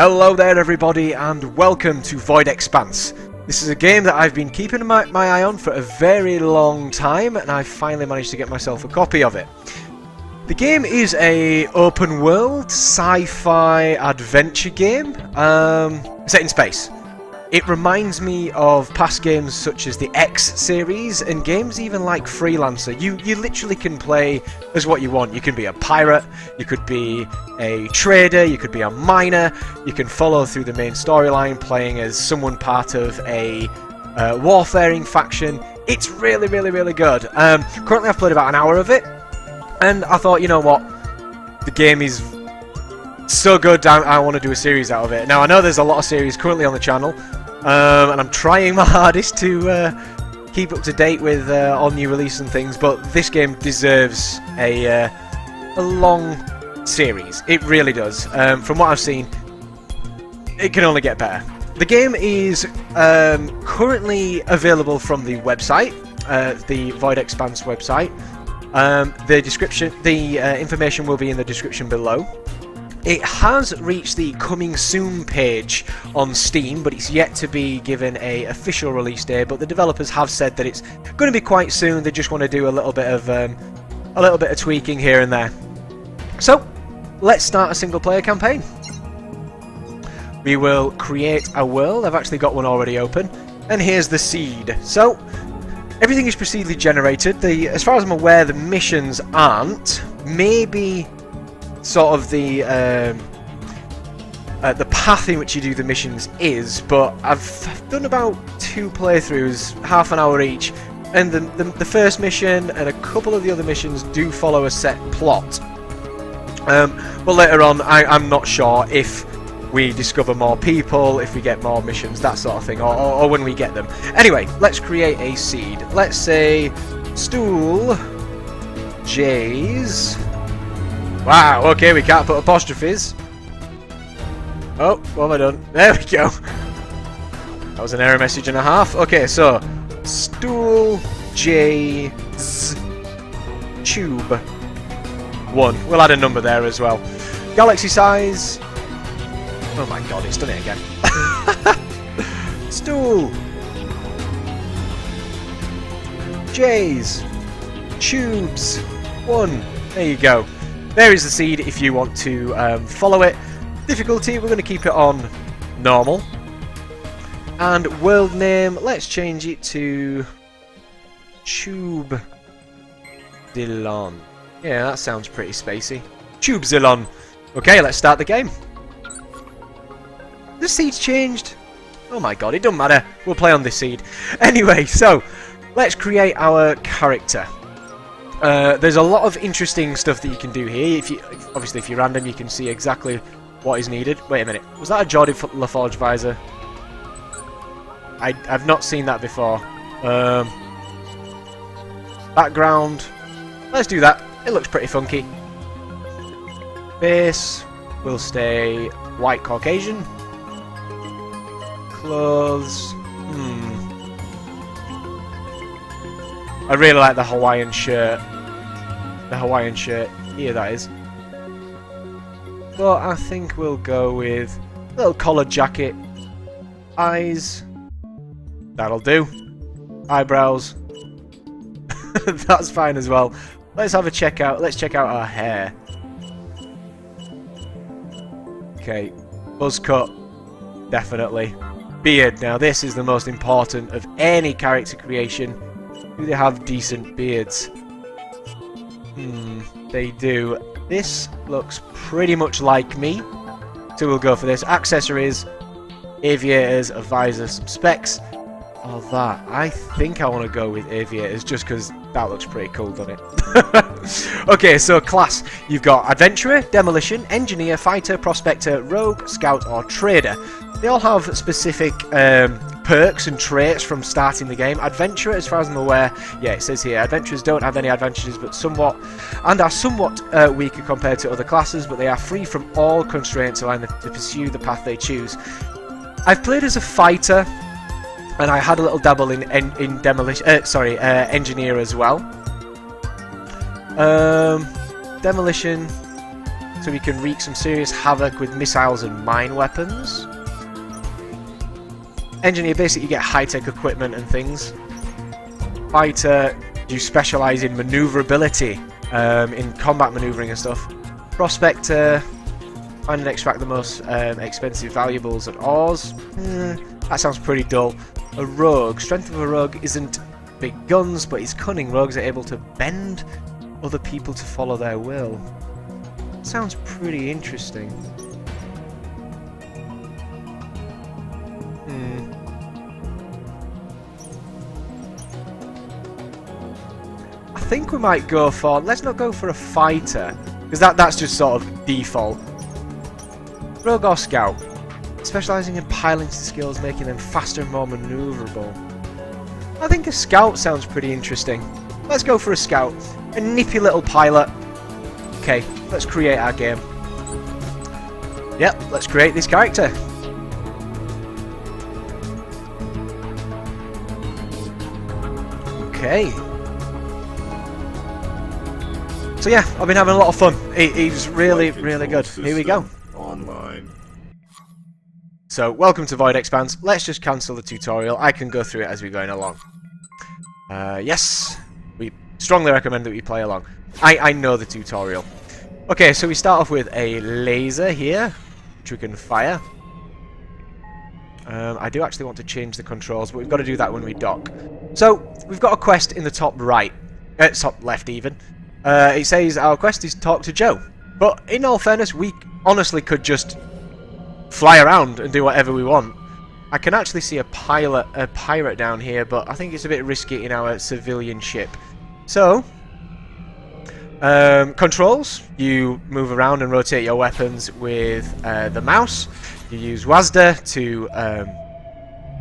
Hello there everybody and welcome to Void Expanse. This is a game that I've been keeping my eye on for a very long time and I finally managed to get myself a copy of it. The game is a open world sci-fi adventure game set in space. It reminds me of past games such as the X series and games even like Freelancer. You literally can play as what you want. You can be a pirate, you could be a trader, you could be a miner, you can follow through the main storyline playing as someone part of a warfaring faction. It's really good. Currently I've played about an hour of it and I thought, you know what, the game is so good, I want to do a series out of it. Now I know there's a lot of series currently on the channel, and I'm trying my hardest to keep up to date with all new releases and things, but this game deserves a long series. It really does. From what I've seen, it can only get better. The game is currently available from the website, the Void Expanse website. The information will be in the description below. It has reached the coming soon page on Steam, but it's yet to be given a official release date. But the developers have said that it's going to be quite soon. They just want to do a little bit of tweaking here and there. So let's start a single player campaign. We will create a world. I've actually got one already open, and here's the seed. So everything is procedurally generated. As far as I'm aware, the missions aren't. Maybe sort of the path in which you do the missions is, but I've done about 2 playthroughs, half an hour each, and the first mission and a couple of the other missions do follow a set plot. But later on, I'm not sure if we discover more people, if we get more missions, that sort of thing, or when we get them. Anyway, let's create a seed. Let's say stool J's. Wow, okay, we can't put apostrophes. Oh, what have I done? There we go. That was an error message and a half. Okay, so stool J's tube 1. We'll add a number there as well. Galaxy size. Oh my god, it's done it again. Stool J's tubes 1. There you go. There is the seed if you want to follow it. Difficulty, we're going to keep it on normal. And world name, let's change it to Tube Zilon. Yeah, that sounds pretty spacey. Tube Zilon. Okay, let's start the game. The seed's changed. Oh my god, it doesn't matter. We'll play on this seed. Anyway, so let's create our character. There's a lot of interesting stuff that you can do here. Obviously, if you're random, you can see exactly what is needed. Wait a minute, was that a Geordie LaForge visor? I've not seen that before. Background, let's do that. It looks pretty funky. Base will stay white Caucasian. Clothes, I really like the Hawaiian shirt. The Hawaiian shirt. Here, that is. But I think we'll go with a little collared jacket. Eyes. That'll do. Eyebrows. That's fine as well. Let's have a check out. Let's check out our hair. Okay. Buzz cut. Definitely. Beard. Now, this is the most important of any character creation. Do they have decent beards? They do. This looks pretty much like me, so we'll go for this. Accessories, aviators, a visor, some specs. All that. I think I want to go with aviators just because that looks pretty cool, doesn't it? Okay, so class. You've got adventurer, demolition, engineer, fighter, prospector, rogue, scout, or trader. They all have specific perks and traits from starting the game. Adventurer, as far as I'm aware, yeah, it says here, adventurers don't have any advantages but are somewhat weaker compared to other classes, but they are free from all constraints allowing them to pursue the path they choose. I've played as a fighter, and I had a little dabble in engineer as well. Demolition. so we can wreak some serious havoc with missiles and mine weapons. Engineer, basically you get high-tech equipment and things. Fighter, you specialise in manoeuvrability, in combat manoeuvring and stuff. Prospector, find and extract the most expensive valuables and ores. That sounds pretty dull. A rogue, strength of a rogue isn't big guns, but his cunning rogues are able to bend other people to follow their will. Sounds pretty interesting. I think we might go for... Let's not go for a fighter, because that's just sort of default. Rogue or scout. Specialising in piloting skills, making them faster and more manoeuvrable. I think a scout sounds pretty interesting. Let's go for a scout. A nippy little pilot. Okay, let's create our game. Yep, let's create this character. Okay. So yeah, I've been having a lot of fun. He's really, really good. Here we go. Online. So, welcome to Void Expanse. Let's just cancel the tutorial. I can go through it as we're going along. Yes, we strongly recommend that we play along. I know the tutorial. Okay, so we start off with a laser here, which we can fire. I do actually want to change the controls, but we've got to do that when we dock. So, we've got a quest in the top right. Top left even. It says our quest is talk to Joe. But in all fairness, we honestly could just fly around and do whatever we want. I can actually see a pirate down here, but I think it's a bit risky in our civilian ship. So, controls. You move around and rotate your weapons with the mouse. You use WASD to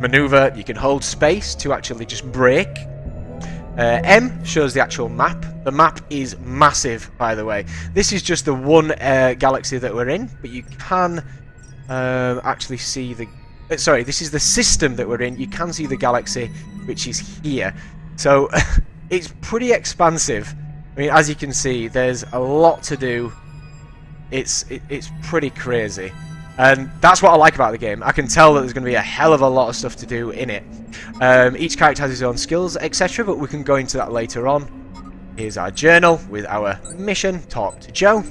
maneuver. You can hold space to actually just brake. M shows the actual map. The map is massive, by the way. This is just the one galaxy that we're in, but you can actually see the... sorry, this is the system that we're in. You can see the galaxy, which is here. So, it's pretty expansive. I mean, as you can see, there's a lot to do. It's pretty crazy. And that's what I like about the game. I can tell that there's going to be a hell of a lot of stuff to do in it. Each character has his own skills, etc., but we can go into that later on. Here's our journal with our mission, talk to Joe.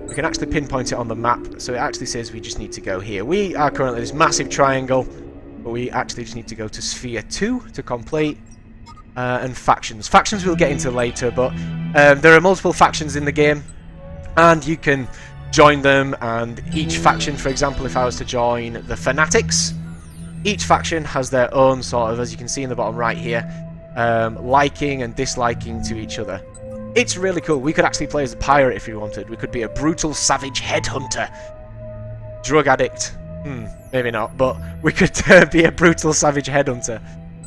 We can actually pinpoint it on the map, so it actually says we just need to go here. We are currently this massive triangle, but we actually just need to go to Sphere 2 to complete. And factions. Factions we'll get into later, but there are multiple factions in the game, and you can join them, and each faction, for example, if I was to join the Fanatics, each faction has their own sort of, as you can see in the bottom right here, liking and disliking to each other. It's really cool. We could actually play as a pirate if we wanted. We could be a brutal, savage headhunter. Drug addict. Maybe not, but we could be a brutal, savage headhunter.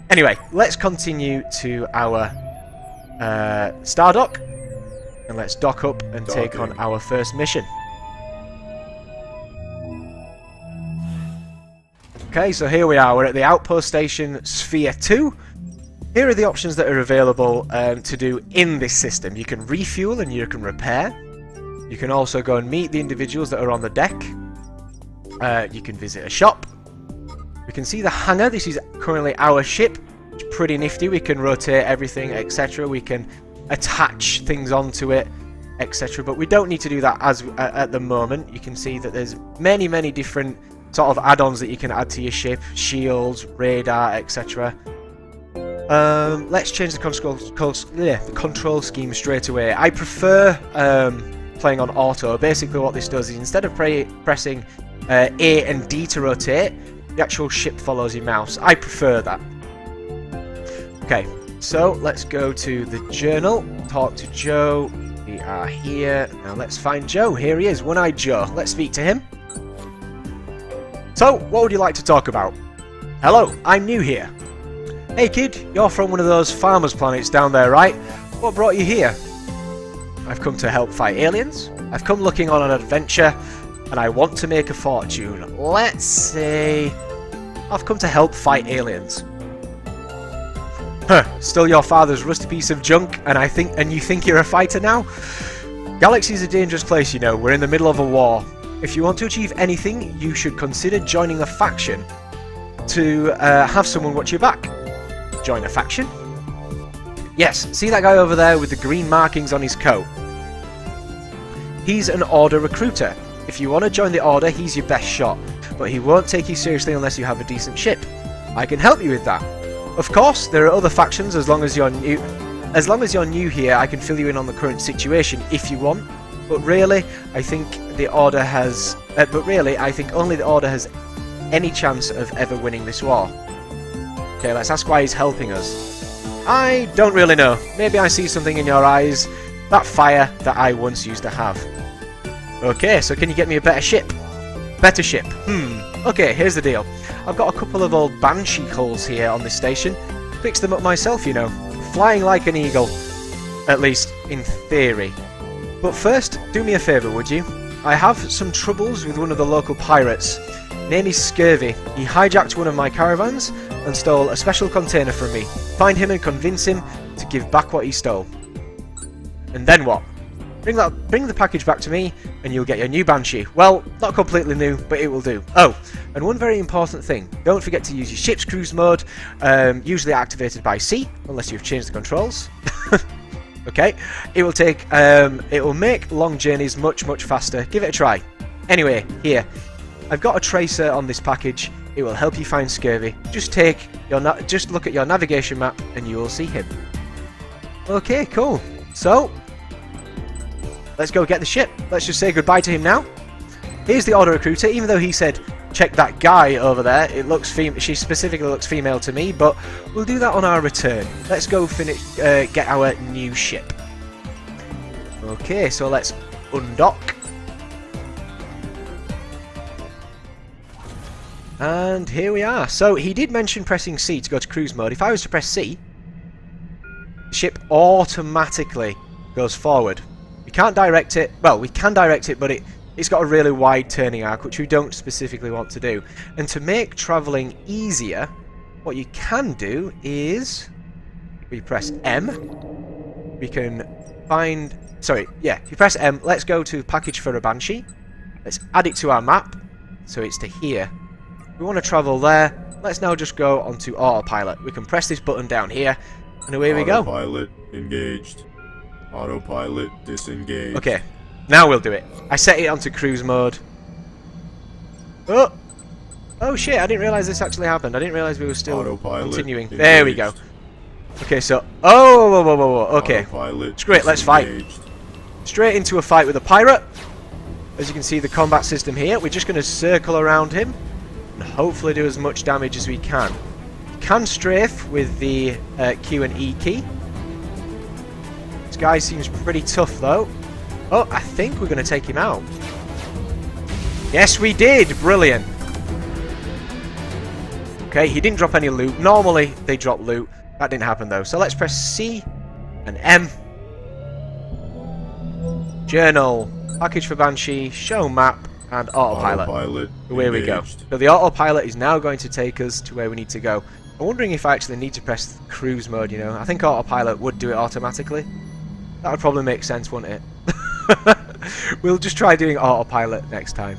Anyway, let's continue to our star dock, and let's dock up and take on our first mission. Okay, so here we are. We're at the outpost station Sphere 2. Here are the options that are available to do in this system. You can refuel and you can repair. You can also go and meet the individuals that are on the deck. You can visit a shop. We can see the hangar. This is currently our ship. It's pretty nifty. We can rotate everything, etc. We can attach things onto it, etc. But we don't need to do that as at the moment. You can see that there's many, many different sort of add-ons that you can add to your ship. Shields, radar, etc. Let's change the control scheme straight away. I prefer playing on auto. Basically what this does is instead of pressing A and D to rotate, the actual ship follows your mouse. I prefer that. Okay, so let's go to the journal, talk to Joe. We are here. Now let's find Joe. Here he is, One-Eyed Joe. Let's speak to him. So, what would you like to talk about? Hello, I'm new here. Hey kid, you're from one of those farmers' planets down there, right? What brought you here? I've come to help fight aliens. I've come looking on an adventure, and I want to make a fortune. Let's say I've come to help fight aliens. Huh, still your father's rusty piece of junk, and you think you're a fighter now? Galaxy is a dangerous place, you know. We're in the middle of a war. If you want to achieve anything, you should consider joining a faction to have someone watch your back. Join a faction? Yes, see that guy over there with the green markings on his coat? He's an Order recruiter. If you want to join the Order, he's your best shot, but he won't take you seriously unless you have a decent ship. I can help you with that. Of course, there are other factions as long as you're new. As long as you're new here, I can fill you in on the current situation if you want. But really, I think the Order has. I think only the Order has any chance of ever winning this war. Okay, let's ask why he's helping us. I don't really know. Maybe I see something in your eyes. That fire that I once used to have. Okay, so can you get me a better ship? Better ship. Okay, here's the deal. I've got a couple of old Banshee hulls here on this station. Fixed them up myself, you know. Flying like an eagle. At least, in theory. But first, do me a favour, would you? I have some troubles with one of the local pirates. Name is Scurvy. He hijacked one of my caravans and stole a special container from me. Find him and convince him to give back what he stole. And then what? Bring the package back to me and you'll get your new Banshee. Well, not completely new, but it will do. Oh, and one very important thing. Don't forget to use your ship's cruise mode, usually activated by sea, unless you've changed the controls. Okay, it will make long journeys much faster. Give it a try. Anyway, here, I've got a tracer on this package. It will help you find Scurvy. Just look at your navigation map and you will see him. Okay, cool. So, let's go get the ship. Let's just say goodbye to him now. Here's the Order recruiter. Even though he said check that guy over there, it looks she specifically looks female to me, but we'll do that on our return. Let's go get our new ship. Okay, so let's undock. And here we are. So he did mention pressing C to go to cruise mode. If I was to press C, the ship automatically goes forward. We can't direct it. Well, we can direct it, but it's got a really wide turning arc, which we don't specifically want to do. And to make travelling easier, what you can do is we press M. We can find. Sorry, yeah. If you press M, let's go to package for a Banshee. Let's add it to our map, so it's to here. We want to travel there. Let's now just go onto autopilot. We can press this button down here, and away we go. Autopilot engaged. Autopilot disengaged. Okay, now we'll do it. I set it onto cruise mode. Oh shit! I didn't realise this actually happened. I didn't realise we were still continuing. Engaged. There we go. Okay, so whoa. Okay, Autopilot screw it. Let's fight. disengaged. Straight into a fight with a pirate. As you can see, the combat system here. We're just going to circle around him and hopefully do as much damage as we can. You can strafe with the Q and E key. This guy seems pretty tough though. Oh, I think we're going to take him out. Yes, we did! Brilliant! Okay, he didn't drop any loot. Normally, they drop loot. That didn't happen though. So let's press C and M. Journal. Package for Banshee. Show map. And autopilot. Autopilot Away we go. So the autopilot is now going to take us to where we need to go. I'm wondering if I actually need to press cruise mode, you know. I think autopilot would do it automatically. That would probably make sense, wouldn't it? We'll just try doing autopilot next time.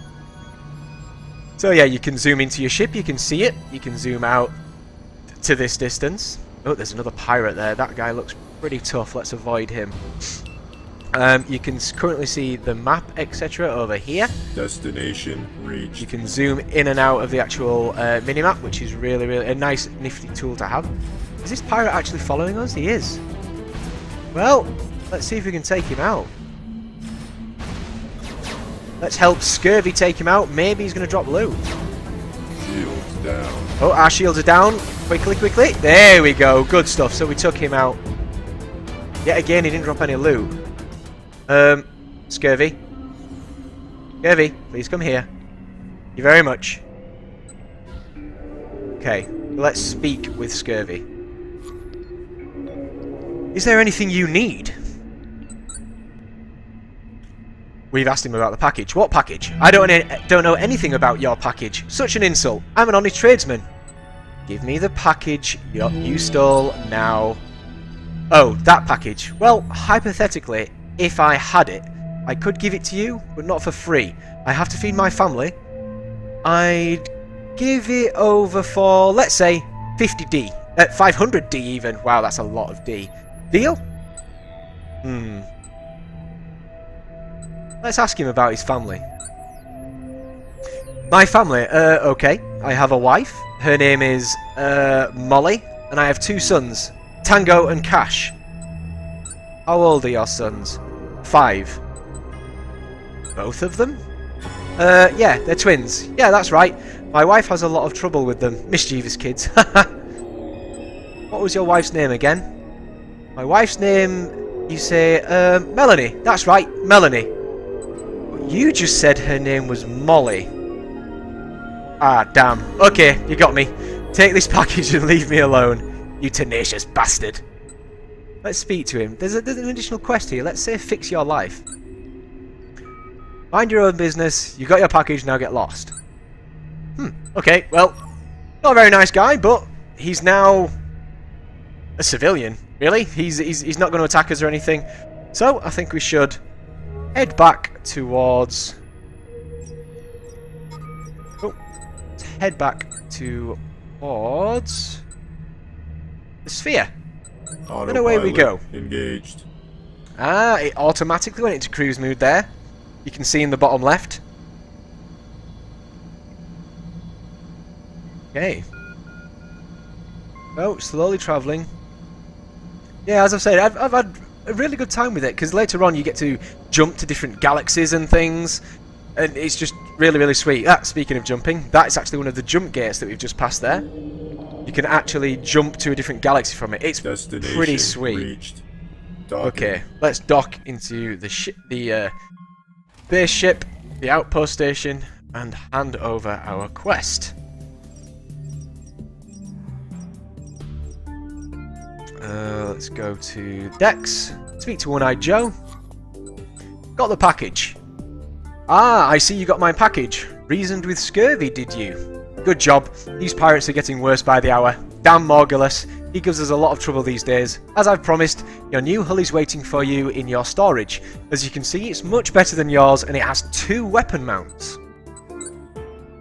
So yeah, you can zoom into your ship, you can see it. You can zoom out to this distance. Oh, there's another pirate there. That guy looks pretty tough. Let's avoid him. You can currently see the map, etc. over here. Destination reached. You can zoom in and out of the actual minimap, which is really a nice, nifty tool to have. Is this pirate actually following us? He is. Well, let's see if we can take him out. Let's help Scurvy take him out. Maybe he's going to drop loot. Shields down. Oh, our shields are down. Quickly. There we go. Good stuff. So we took him out. Yet again, he didn't drop any loot. Scurvy, please come here. Thank you very much. Okay, let's speak with Scurvy. Is there anything you need? We've asked him about the package. What package? I don't know anything about your package. Such an insult. I'm an honest tradesman. Give me the package you stole now. Oh, that package. Well, hypothetically, if I had it, I could give it to you, but not for free. I have to feed my family. I'd give it over for, let's say, 50D. 500D even. Wow, that's a lot of D. Deal? Let's ask him about his family. My family, okay. I have a wife. Her name is, Molly. And I have 2 sons, Tango and Cash. How old are your sons? 5. Both of them? Yeah, they're twins. Yeah, that's right. My wife has a lot of trouble with them. Mischievous kids. What was your wife's name again? My wife's name, you say, Melanie. That's right, Melanie. You just said her name was Molly. Ah, damn. Okay, you got me. Take this package and leave me alone, you tenacious bastard. Let's speak to him. There's an additional quest here. Let's say fix your life. Mind your own business. You got your package, now get lost. Okay, well, not a very nice guy, but he's now a civilian. Really? He's not going to attack us or anything. So, I think we should head back towards... Oh, let's head back towards the sphere. And away we go. Engaged. Ah, it automatically went into cruise mode there. You can see in the bottom left. Okay. Oh, slowly travelling. Yeah, as I've said, I've had a really good time with it, because later on you get to jump to different galaxies and things, and it's just really, really sweet. Speaking of jumping, that's actually one of the jump gates that we've just passed there. You can actually jump to a different galaxy from it. It's pretty sweet. Okay, let's dock into the spaceship, the outpost station, and hand over our quest. Let's go to Dex, speak to One-Eyed Joe. Got the package. Ah, I see you got my package. Reasoned with scurvy, did you? Good job. These pirates are getting worse by the hour. Damn Morgulus. He gives us a lot of trouble these days. As I've promised, your new hull is waiting for you in your storage. As you can see, it's much better than yours, and it has 2 weapon mounts.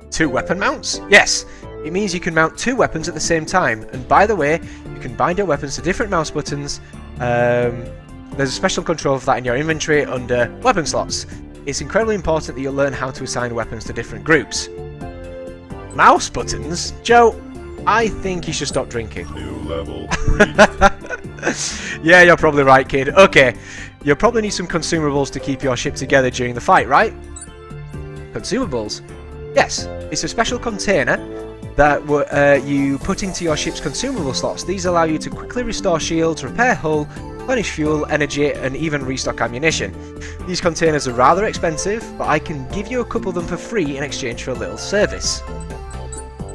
2 weapon mounts? Yes. It means you can mount 2 weapons at the same time. And by the way, you can bind your weapons to different mouse buttons. There's a special control for that in your inventory under weapon slots. It's incredibly important that you'll learn how to assign weapons to different groups. Mouse buttons? Joe, I think you should stop drinking. New level. Yeah, you're probably right, kid. Okay, you'll probably need some consumables to keep your ship together during the fight, right? Consumables? Yes, it's a special container that you put into your ship's consumable slots. These allow you to quickly restore shields, repair hull, replenish fuel, energy, and even restock ammunition. These containers are rather expensive, but I can give you a couple of them for free in exchange for a little service.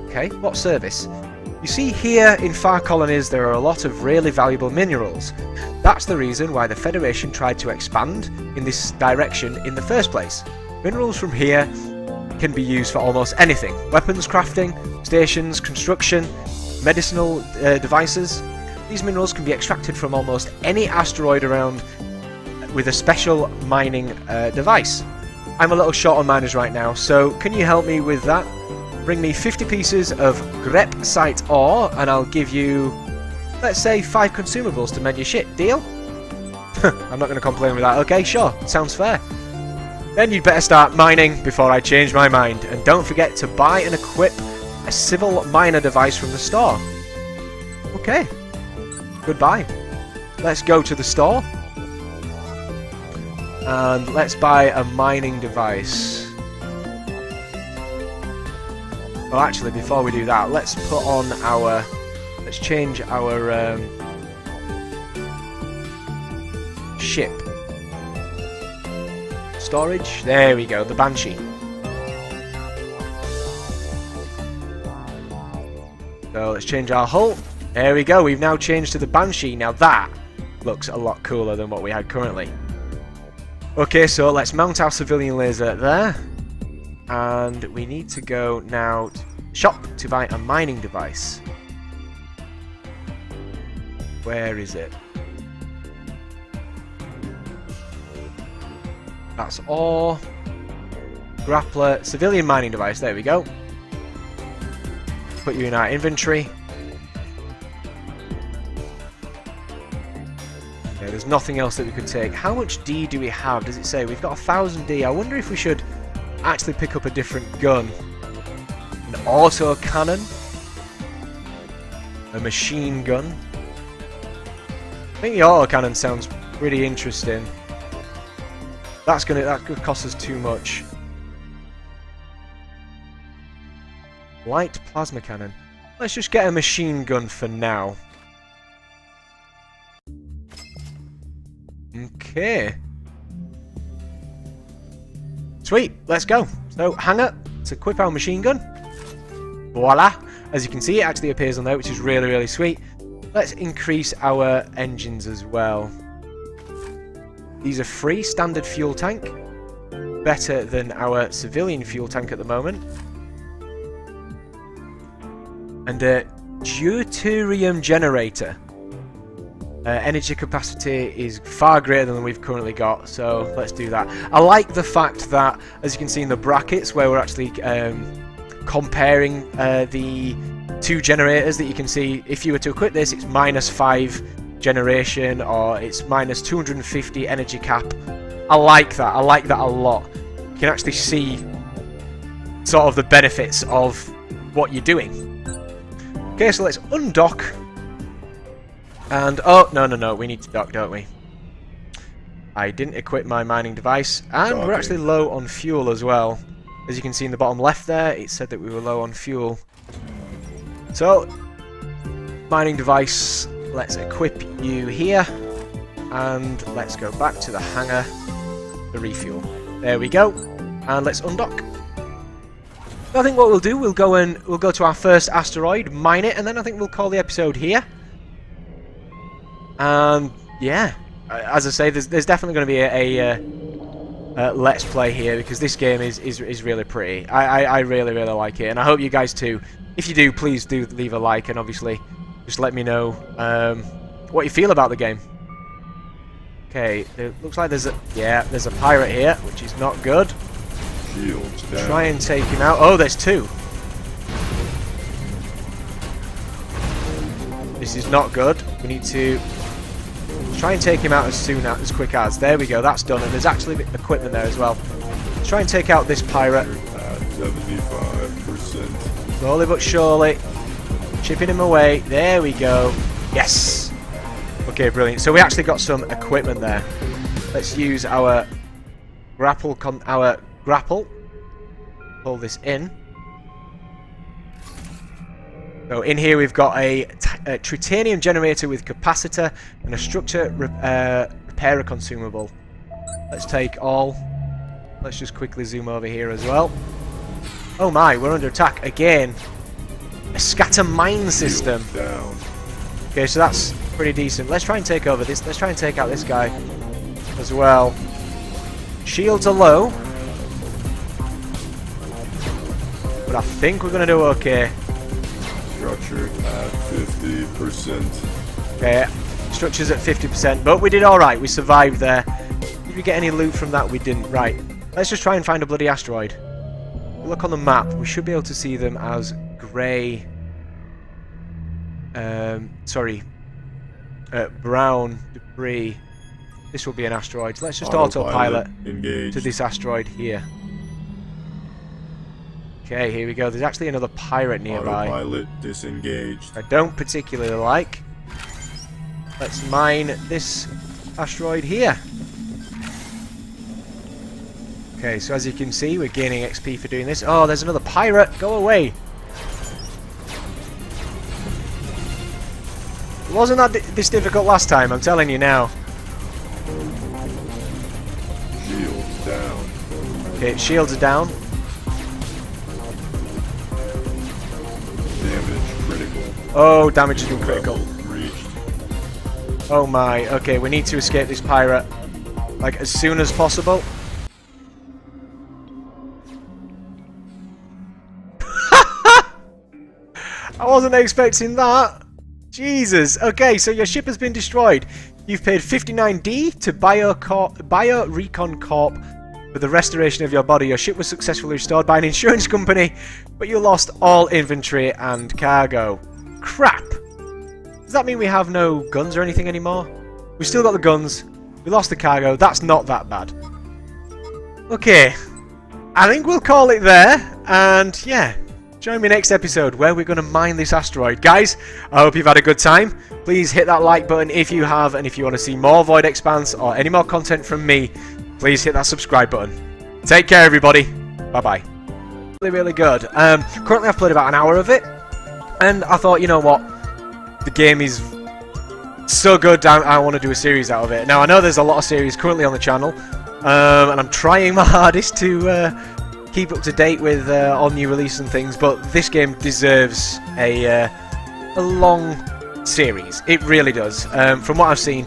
Okay, what service? You see here in far colonies there are a lot of really valuable minerals. That's the reason why the Federation tried to expand in this direction in the first place. Minerals from here can be used for almost anything. Weapons crafting, stations, construction, medicinal devices. These minerals can be extracted from almost any asteroid around with a special mining device. I'm a little short on miners right now, so can you help me with that? Bring me 50 pieces of grepsite ore and I'll give you, let's say, 5 consumables to mend your ship. Deal? I'm not going to complain with that. Okay, sure. Sounds fair. Then you'd better start mining before I change my mind. And don't forget to buy and equip a civil miner device from the store. Okay. Goodbye. Let's go to the store. And let's buy a mining device. Well, actually, before we do that, let's put on our... Let's change our ship. Storage. There we go, the Banshee. So let's change our hull. There we go, we've now changed to the Banshee. Now that looks a lot cooler than what we had currently. Okay, so let's mount our civilian laser there. And we need to go now to shop to buy a mining device. Where is it? That's ore. Grappler. Civilian mining device. There we go. Put you in our inventory. Okay, there's nothing else that we could take. How much D do we have? Does it say? We've got 1000 D. I wonder if we should actually pick up a different gun. An auto cannon. A machine gun. I think the auto cannon sounds pretty interesting. That could cost us too much. Light plasma cannon. Let's just get a machine gun for now. Okay. Sweet, let's go. So, hangar, let's equip our machine gun. Voila! As you can see, it actually appears on there, which is really, really sweet. Let's increase our engines as well. These are free, standard fuel tank. Better than our civilian fuel tank at the moment. And a deuterium generator. Energy capacity is far greater than we've currently got, so let's do that. I like the fact that, as you can see in the brackets, where we're actually comparing the two generators, that you can see if you were to equip this, it's -5 generation, or it's -250 energy cap. I like that. I like that a lot. You can actually see sort of the benefits of what you're doing. Okay, so let's undock. And, oh, no, we need to dock, don't we? I didn't equip my mining device, and we're actually low on fuel as well. As you can see in the bottom left there, it said that we were low on fuel. So, mining device, let's equip you here, and let's go back to the hangar to refuel. There we go, and let's undock. I think what we'll do, we'll go to our first asteroid, mine it, and then I think we'll call the episode here. And yeah, as I say, there's definitely going to be a let's play here, because this game is really pretty. I really like it, and I hope you guys too. If you do, please do leave a like, and obviously just let me know what you feel about the game. Okay, it looks like there's a pirate here, which is not good. Try and take him out. Oh, there's two. This is not good. We need to try and take him out as quick as. There we go, that's done. And there's actually equipment there as well. Let's try and take out this pirate. 75%. Slowly but surely. Chipping him away. There we go. Yes! Okay, brilliant. So we actually got some equipment there. Let's use our grapple. Pull this in. So in here we've got a tritanium generator with capacitor and a structure repairer consumable. Let's take all. Let's just quickly zoom over here as well. Oh my, we're under attack again. A scatter mine system. Okay, so that's pretty decent. Let's try and take over this. Let's try and take out this guy as well. Shields are low, but I think we're going to do okay. Structure at 50%. Okay, structure's at 50%, but we did alright, we survived there. Did we get any loot from that? We didn't. Right, let's just try and find a bloody asteroid. Look on the map, we should be able to see them as grey... brown debris. This will be an asteroid, so let's just autopilot to this asteroid here. Okay, here we go. There's actually another pirate nearby. Autopilot disengaged. I don't particularly like. Let's mine this asteroid here. Okay, so as you can see, we're gaining XP for doing this. Oh, there's another pirate. Go away. It wasn't that this difficult last time, I'm telling you now. Shields down. Okay, shields are down. Oh, damage has been critical. Oh my, okay, we need to escape this pirate, like, as soon as possible. I wasn't expecting that. Jesus. Okay, so your ship has been destroyed. You've paid 59D to Bio Recon Corp For the restoration of your body, your ship was successfully restored by an insurance company, but you lost all inventory and cargo. Crap! Does that mean we have no guns or anything anymore? We've still got the guns, we lost the cargo, that's not that bad. Okay, I think we'll call it there, and yeah, join me next episode where we're going to mine this asteroid. Guys, I hope you've had a good time. Please hit that like button if you have, and if you want to see more Void Expanse or any more content from me, please hit that subscribe button. Take care, everybody. Bye-bye. Really good. Currently I've played about an hour of it, and I thought, you know what, the game is so good, I want to do a series out of it. Now, I know there's a lot of series currently on the channel, and I'm trying my hardest to keep up to date with all new releases and things, but this game deserves a long series. It really does. From what I've seen,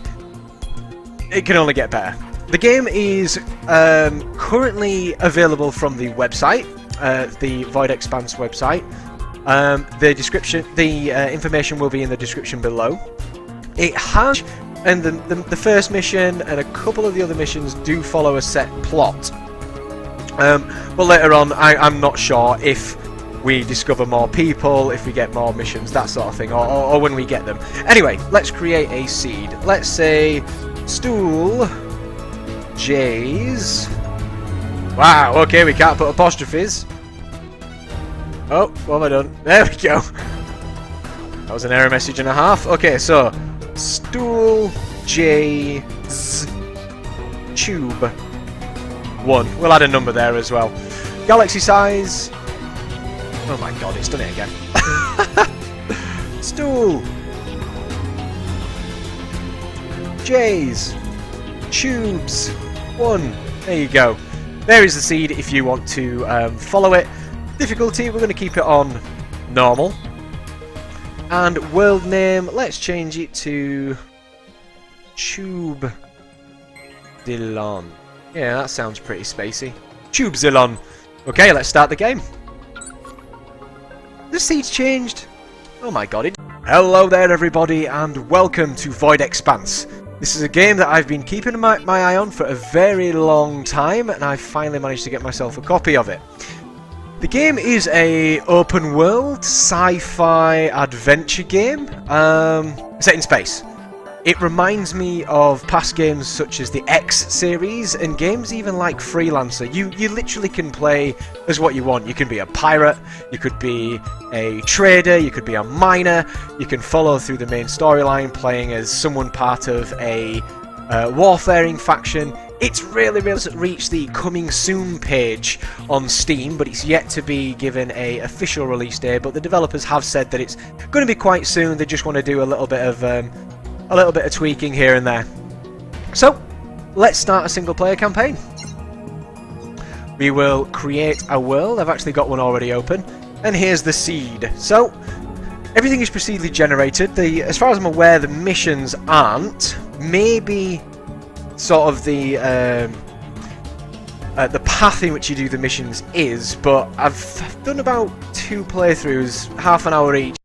it can only get better. The game is currently available from the website, the Void Expanse website. The information will be in the description below. It has, and the first mission and a couple of the other missions do follow a set plot. But later on, I'm not sure if we discover more people, if we get more missions, that sort of thing, or when we get them. Anyway, let's create a seed. Let's say stool J's. Wow, okay, we can't put apostrophes. Oh, what have I done? There we go. That was an error message and a half. Okay, so stool J's tube 1. We'll add a number there as well. Galaxy size. Oh my god, it's done it again. Stool J's tubes 1. There you go. There is the seed if you want to follow it. Difficulty, we're going to keep it on normal. And world name, let's change it to Tube Dillon. Yeah, that sounds pretty spacey. Tube Zilon. Okay, let's start the game. The seed's changed. Oh my god. Hello there, everybody, and welcome to Void Expanse. This is a game that I've been keeping my eye on for a very long time, and I've finally managed to get myself a copy of it. The game is a open world sci-fi adventure game set in space. It reminds me of past games such as the X series and games even like Freelancer. You literally can play as what you want. You can be a pirate, you could be a trader, you could be a miner, you can follow through the main storyline playing as someone part of a warfaring faction. It's really reached the coming soon page on Steam, but it's yet to be given a official release date. But the developers have said that it's going to be quite soon. They just want to do a little bit of tweaking here and there. So let's start a single player campaign. We will create a world. I've actually got one already open, and here's the seed. So everything is procedurally generated. As far as I'm aware, the missions aren't. Maybe sort of the path in which you do the missions is, but I've done about 2 playthroughs, half an hour each.